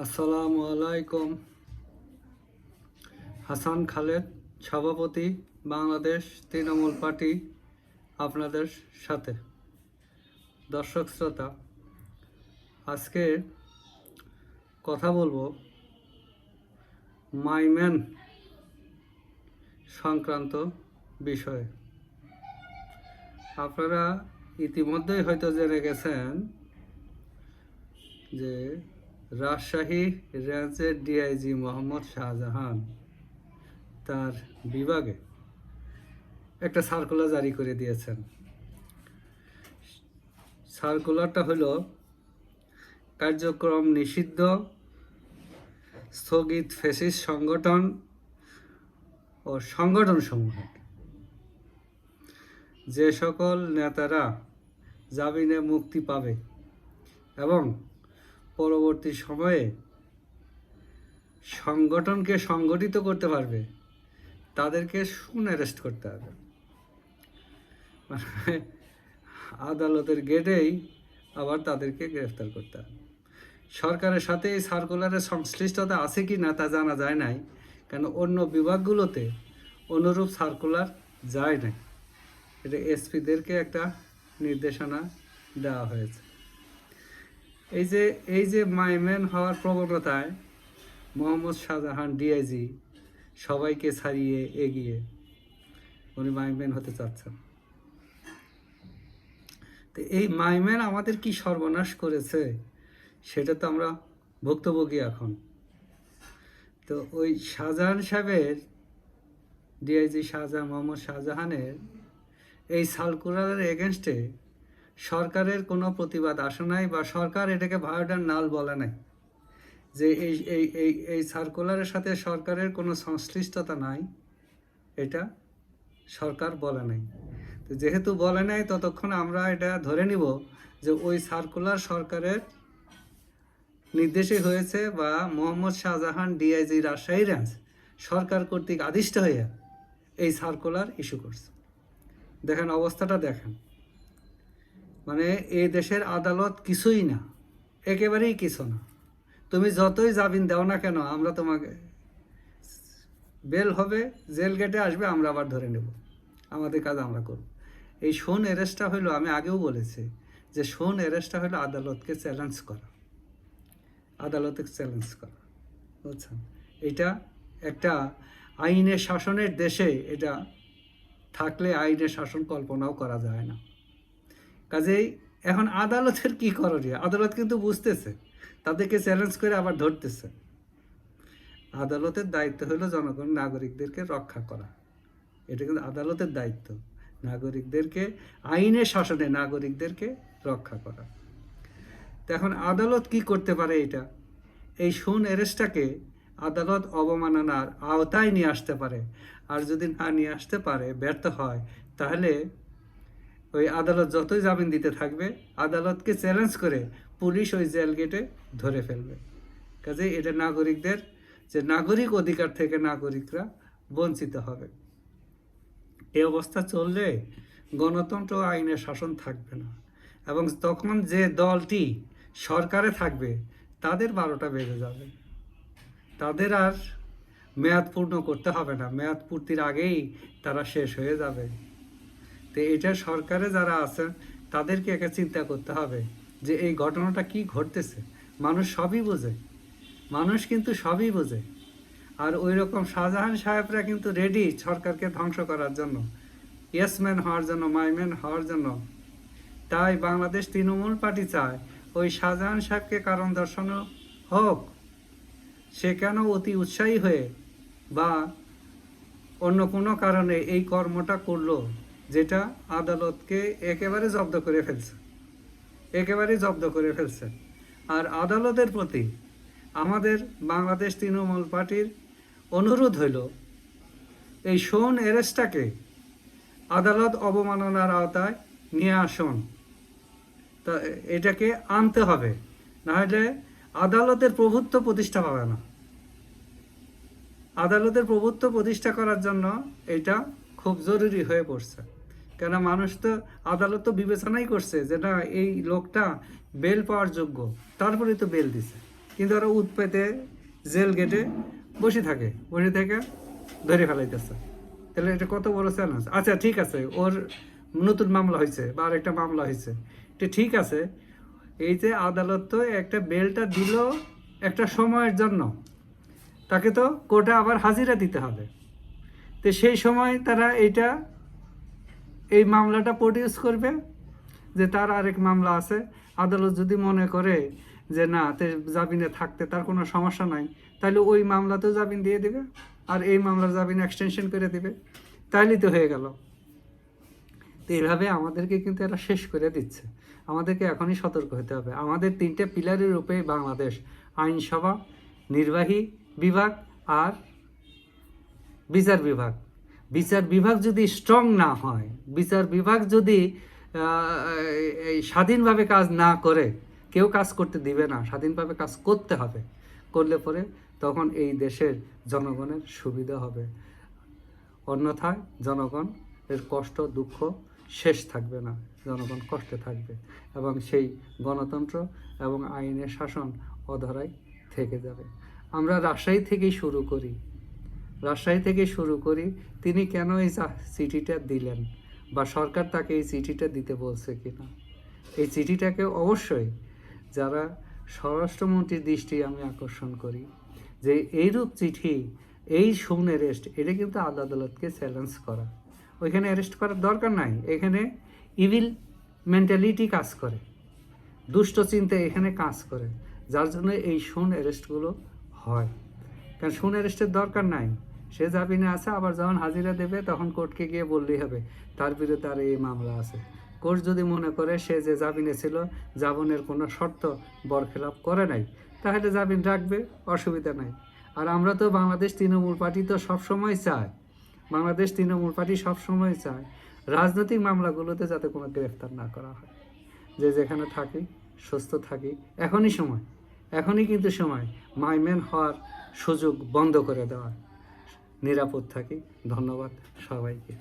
আসসালামু আলাইকুম। হাসান খালেদ, সভাপতি, বাংলাদেশ তৃণমূল পার্টি, আপনাদের সাথে। দর্শক শ্রোতা, আজকে কথা বলবো মাইম্যান সংক্রান্ত বিষয়ে। আপনারা ইতিমধ্যেই হয়তো জেনে গেছেন যে রাজশাহী রেঞ্জের ডিআইজি মোহাম্মদ শাহজাহান তার বিভাগে একটা সার্কুলার জারি করে দিয়েছেন। সার্কুলারটা হলো কার্যক্রম নিষিদ্ধ, স্থগিত ফ্যাসিস্ট সংগঠন ও সংগঠনসমূহ যে সকল নেতারা জামিনে মুক্তি পাবে এবং পরবর্তী সময়ে সংগঠনকে সংগঠিত করতে পারবে তাদেরকে অ্যারেস্ট করতে হবে। মানে আদালতের গেটেই আবার তাদেরকে গ্রেফতার করতে হবে। সরকারের সাথে এই সার্কুলারের সংশ্লিষ্টতা আছে কি না তা জানা যায় নাই, কেন অন্য বিভাগগুলোতে অনুরূপ সার্কুলার যায় নাই। এটা এসপিদেরকে একটা নির্দেশনা দেওয়া হয়েছে। এই যে মাইম্যান হওয়ার প্রবণতায় মোহাম্মদ শাহজাহান ডিআইজি সবাইকে ছাড়িয়ে এগিয়ে উনি মাইম্যান হতে চাচ্ছেন। তো এই মাইম্যান আমাদের কি সর্বনাশ করেছে সেটা তো আমরা ভুক্তভোগী এখন। তো ওই শাহজাহান সাহেবের, ডিআইজি মোহাম্মদ শাহজাহানের এই সার্কুলারের এগেনস্টে সরকারের কোনো প্রতিবাদ আসে নাই, বা সরকার এটাকে ভায়োলেশন নাল বলে নাই, যে এই এই এই এই সার্কুলারের সাথে সরকারের কোনো সংশ্লিষ্টতা নাই, এটা সরকার বলে নাই। তো যেহেতু বলে নাই, ততক্ষণ আমরা এটা ধরে নিব যে ওই সার্কুলার সরকারের নির্দেশে হয়েছে, বা মোহাম্মদ শাহজাহান ডিআইজি রাজশাহী রেঞ্জ সরকার কর্তৃক আদিষ্ট হয়ে এই সার্কুলার ইস্যু করছে। দেখেন অবস্থাটা, দেখেন মানে এই দেশের আদালত কিছুই না, একেবারেই কিছু না। তুমি যতই জামিন দাও না কেন, আমরা তোমাকে বেল হবে, জেল গেটে আসবে, আমরা আবার ধরে নেব, আমাদের কাজ আমরা করব। এই শোন অ্যারেস্টটা হলো, আমি আগেও বলেছি যে শোন অ্যারেস্টটা হলো আদালতকে চ্যালেঞ্জ করা, আদালতকে চ্যালেঞ্জ করা, বুঝছেন? এটা একটা আইনের শাসনের দেশে এটা থাকলে আইনের শাসন কল্পনাও করা যায় না। কাজেই এখন আদালতের কি করণীয়? আদালত কিন্তু বুঝতেছে, তাদেরকে চ্যালেঞ্জ করে আবার ধরতেছে। আদালতের দায়িত্ব হলো জনগণ নাগরিকদেরকে রক্ষা করা, এটা কিন্তু আদালতের দায়িত্ব, নাগরিকদেরকে আইনের শাসনে নাগরিকদেরকে রক্ষা করা। তো এখন আদালত কি করতে পারে? এটা এই শোন অ্যারেস্টটাকে আদালত অবমাননার আওতায় নিয়ে আসতে পারে, আর যদি না নিয়ে আসতে পারে, ব্যর্থ হয়, তাহলে ওই আদালত যতই জামিন দিতে থাকবে, আদালতকে চ্যালেঞ্জ করে পুলিশ ওই জেল গেটে ধরে ফেলবে। কাজেই এটা নাগরিকদের যে নাগরিক অধিকার থেকে নাগরিকরা বঞ্চিত হবে। এই অবস্থা চললে গণতন্ত্র আইনের শাসন থাকবে না, এবং তখন যে দলটি সরকারে থাকবে তাদের 12টা বেজে যাবে, তাদের আর মেয়াদ পূর্ণ করতে হবে না, মেয়াদ পূর্তির আগেই তারা শেষ হয়ে যাবে। তো এটা সরকারে যারা আছেন তাদেরকে একা চিন্তা করতে হবে যে এই ঘটনাটা কি ঘটতেছে। মানুষ সবই বোঝে, মানুষ কিন্তু সবই বোঝে। আর ওই রকম শাহজাহান সাহেবরা কিন্তু রেডি সরকারকে ধ্বংস করার জন্য, ইয়েসম্যান হওয়ার জন্য, মাইম্যান হওয়ার জন্য। তাই বাংলাদেশ তৃণমূল পার্টি চায় ওই শাহজাহান সাহেবকে কারণ দর্শানো হোক। সে কেন অতি উৎসাহী হয়ে বা অন্য কোনো কারণে এই কর্মটা করলো, যেটা আদালতকে একেবারে জব্দ করে ফেলছে, একেবারেই জব্দ করে ফেলছে। আর আদালতের প্রতি আমাদের বাংলাদেশ তৃণমূল পার্টির অনুরোধ হইল, এই শোন অ্যারেস্টটাকে আদালত অবমাননার আওতায় নিয়ে আসুন। তা এটাকে আনতে হবে, নাহলে আদালতের প্রভুত্ব প্রতিষ্ঠা পাবে না। আদালতের প্রভুত্ব প্রতিষ্ঠা করার জন্য এটা খুব জরুরি হয়ে পড়ছে। কেন মানুষ তো, আদালত তো বিবেচনাই করছে যে না, এই লোকটা বেল পাওয়ার যোগ্য, তারপরেই তো বেল দিছে। কিন্তু ওরা উৎ পেতে জেল গেটে বসে থেকে ধরে ফেলাইতেছে। তাহলে এটা কত বড় চ্যালেঞ্জ। আচ্ছা ঠিক আছে, ওর নতুন মামলা হয়েছে বা আরেকটা মামলা হয়েছে, এটা ঠিক আছে। এই যে আদালত তো একটা বেলটা দিল একটা সময়ের জন্য, তাকে তো কোর্টে আবার হাজিরা দিতে হবে। তো সেই সময় তারা এই মামলাটা প্রডিউস করবে যে তার আরেক মামলা আছে। আদালত যদি মনে করে যে না, তে জামিনে থাকতে তার কোনো সমস্যা নাই, তাহলে ওই মামলাতেও জামিন দিয়ে দেবে, আর এই মামলার জামিন এক্সটেনশন করে দেবে, তাইলেই তো হয়ে গেল। তো এইভাবে আমাদেরকে কিন্তু এরা শেষ করে দিচ্ছে। আমাদেরকে এখনই সতর্ক হতে হবে। আমাদের 3টে পিলারের উপরে বাংলাদেশ: আইনসভা, নির্বাহী বিভাগ আর বিচার বিভাগ। বিচার বিভাগ যদি স্ট্রং না হয়, বিচার বিভাগ যদি এই স্বাধীনভাবে কাজ না করে, কেউ কাজ করতে দিবে না, স্বাধীনভাবে কাজ করতে হবে। করলে পরে তখন এই দেশের জনগণের সুবিধা হবে। অন্যথায় জনগণের কষ্ট দুঃখ শেষ থাকবে না, জনগণ কষ্টে থাকবে এবং সেই গণতন্ত্র এবং আইনের শাসন অধরাই থেকে যাবে। আমরা রাজশাহী থেকেই শুরু করি। তিনি কেন এই চিঠিটা দিলেন, বা সরকার তাকে এই চিঠিটা দিতে বলছে কিনা। এই চিঠিটাকে অবশ্যই যারা স্বরাষ্ট্রমন্ত্রীর দৃষ্টি আমি আকর্ষণ করি যে এইরূপ চিঠি, এই শুন অ্যারেস্ট, এটা কিন্তু আদালতকে চ্যালেঞ্জ করা। ওইখানে অ্যারেস্ট করার দরকার নাই। এখানে ইভিল মেন্টালিটি কাজ করে, দুষ্ট চিন্তা এখানে কাজ করে, যার জন্য এই শুন অ্যারেস্টগুলো হয়। কারণ শুন অ্যারেস্টের দরকার নাই, সে জামিনে আছে, আবার যখন হাজিরা দেবে তখন কোর্টকে গিয়ে বললেই হবে তার বিরুদ্ধে তার এই মামলা আছে। কোর্ট যদি মনে করে সে যে জামিনে ছিল, জামিনের কোনো শর্ত বরখেলাপ করে নাই, তাহলে জামিন রাখবে, অসুবিধা নাই। আর আমরা তো বাংলাদেশ তৃণমূল পার্টি তো সবসময় চায়, রাজনৈতিক মামলাগুলোতে যাতে কোনো গ্রেফতার না করা হয়। যে যেখানে থাকি সুস্থ থাকি, এখনই কিন্তু সময় মাইম্যান হওয়ার সুযোগ বন্ধ করে দেওয়ার। নিরাপদ থাকি। ধন্যবাদ সবাইকে।